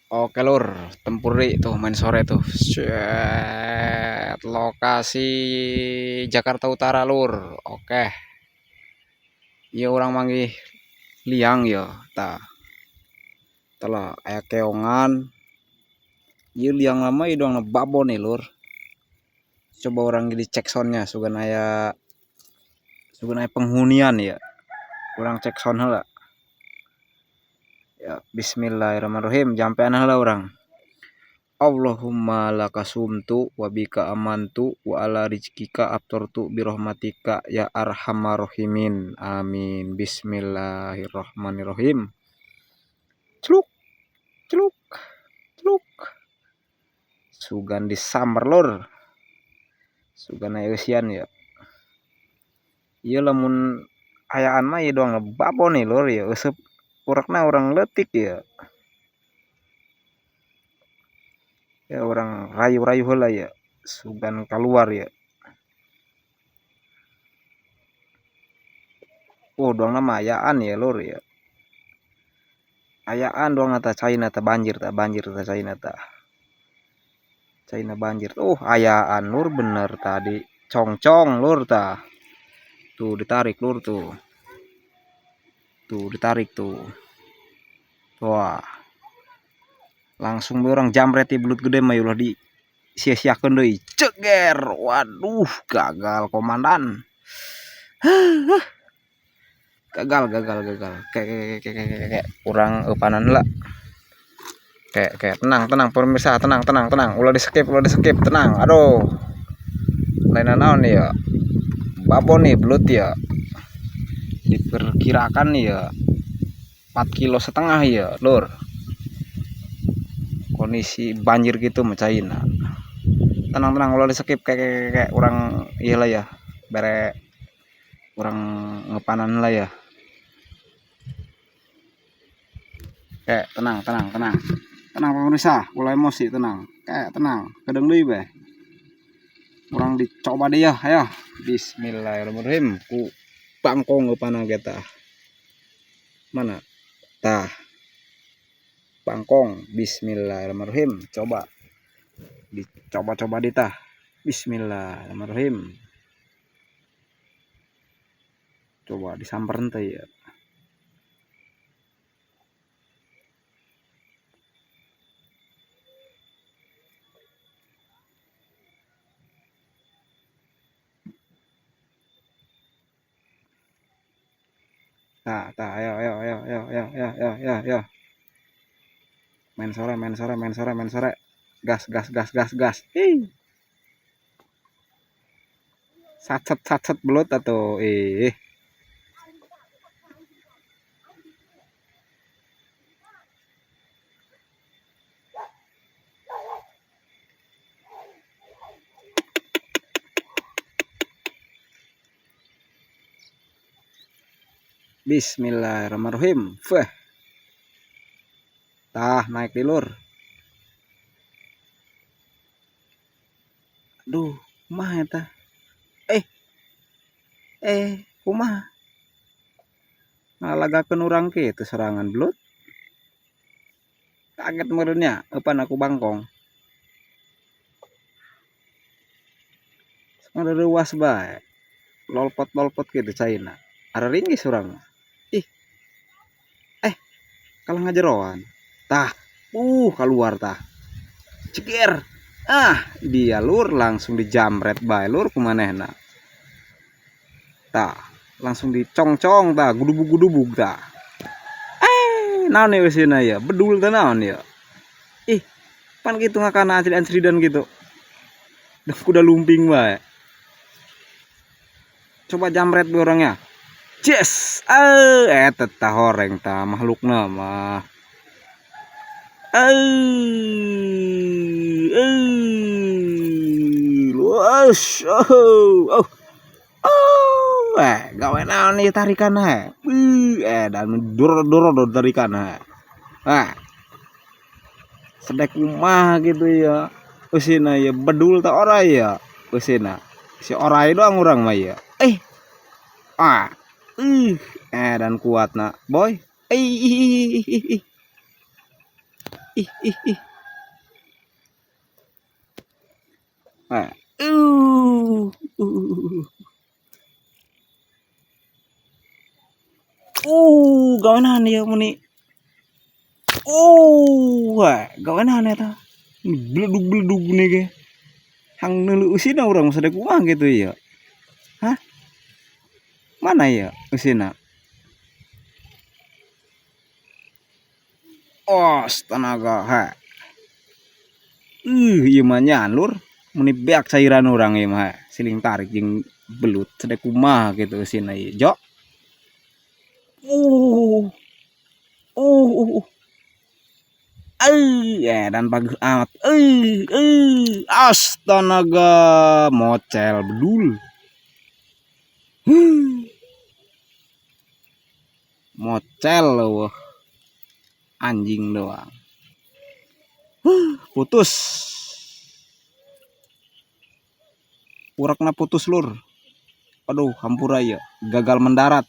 Oke lur, tempuri tuh main sore tuh. Set, lokasi Jakarta Utara lur. Oke, iya orang manggih liang ya. Telah aya keongan. Iya liang lama itu dong babo nih lur. Coba orang cek soundnya, sugan aya penghunian ya. Orang cek sound heula. Ya, bismillahirrahmanirrahim. Jampean heula orang. Allahumma lakasumtu wa bika amantu wa ala rizkika aftortu birahmatika ya arhamar rahimin. Amin. Bismillahirrahmanirrahim. Celuk, celuk, celuk. Sugan disambar lur. Sugan aya eusian ya. Ieu lamun ayaan mah ieu doang babon nih lur ya. Euseup urekna urang leutik ya. Ya orang rayu-rayu heula ya. Sugan keluar ya. Oh, doang nama ayaan ya lur ya. Ayaan doang ta China ta banjir ta China ta. China banjir. Oh, ayaan lur bener tadi. Congcong lur ta. Tuh ditarik lur tuh. Tuh ditarik tuh. Wah. Langsung orang jamret di belut gede mah ulah di sia-siakeun deui. Ceger. Waduh, gagal komandan. Gagal. Kayak kurang eupanan heula. Kayak tenang pemirsa, tenang. Ulah di skip, tenang. Aduh. Lain naon ya. Babon nih belut ya. Diperkirakan ya 4,5 kilo ya lur. Kondisi banjir gitu mecahin. Tenang ulah di skip kayak orang iyalah ya. Bere orang ngepanan lah ya. Kayak tenang. Tenang pemirsa, ulah emosi tenang. Kayak tenang, kedeng deui beh. Urang dicoba deh ya, ayo. Bismillahirrahmanirrahim. Ku bangkong eupanna ge tah. Mana? Tah. Bangkong. Bismillahirrahmanirrahim. Coba. Dicoba di tah. Bismillahirrahmanirrahim. Coba disamperin teh ya. Tah, ayo. Main sore. Gas. Sacet belut atau Bismillahirrahmanirrahim. Feh. Tah naik di lur. Aduh, kumaha eta? Kumaha? Ngalagakeun urang kitu serangan belut. Kaget meureunnya, eupan aku bangkong. Ngareuwas bae. Lolpot kitu caina. Araring geus urang. Kalah ngajeroan. Tah, keluar tah. Ceger. Dia lur langsung dijamret bae lur kumanehna. Tah, langsung dicongcong tah, gudubug tah. Naon ya weusina ya? Bedul teh naon ya? Pan kitu ngakana ancri-ancridan gitu. Kuda lumping bae. Coba jamret be orangnya. Yes. Eta tah horeng tah makhlukna mah. Luas. Gawe naon nih tarikan he. Dan doro tarikan he. Sedek kumah gitu ya. Usina ya bedul ta ora ya. Usina. Si orai doang urang mah ya. Dan kuatna boy. ih. Ah. Uh. Gawanan ya muni. Wah, gawanan eta. Bledug-bledug nih ge. Hang neulu usina urang sadek kumaha gitu ya. Hah? Mana ya usina? Astaga, ha. Ieu mah nyanlur muni beak cairan urang ieu mah siling tarik jeung belut sadek kumaha gitu usina ieu. Jok. Uh. Uh. Dan bagus amat. Astaga, mocel bedul. Mocel loh, anjing doang. Putus. Urakna putus lur. Aduh, hampura ya, gagal mendarat.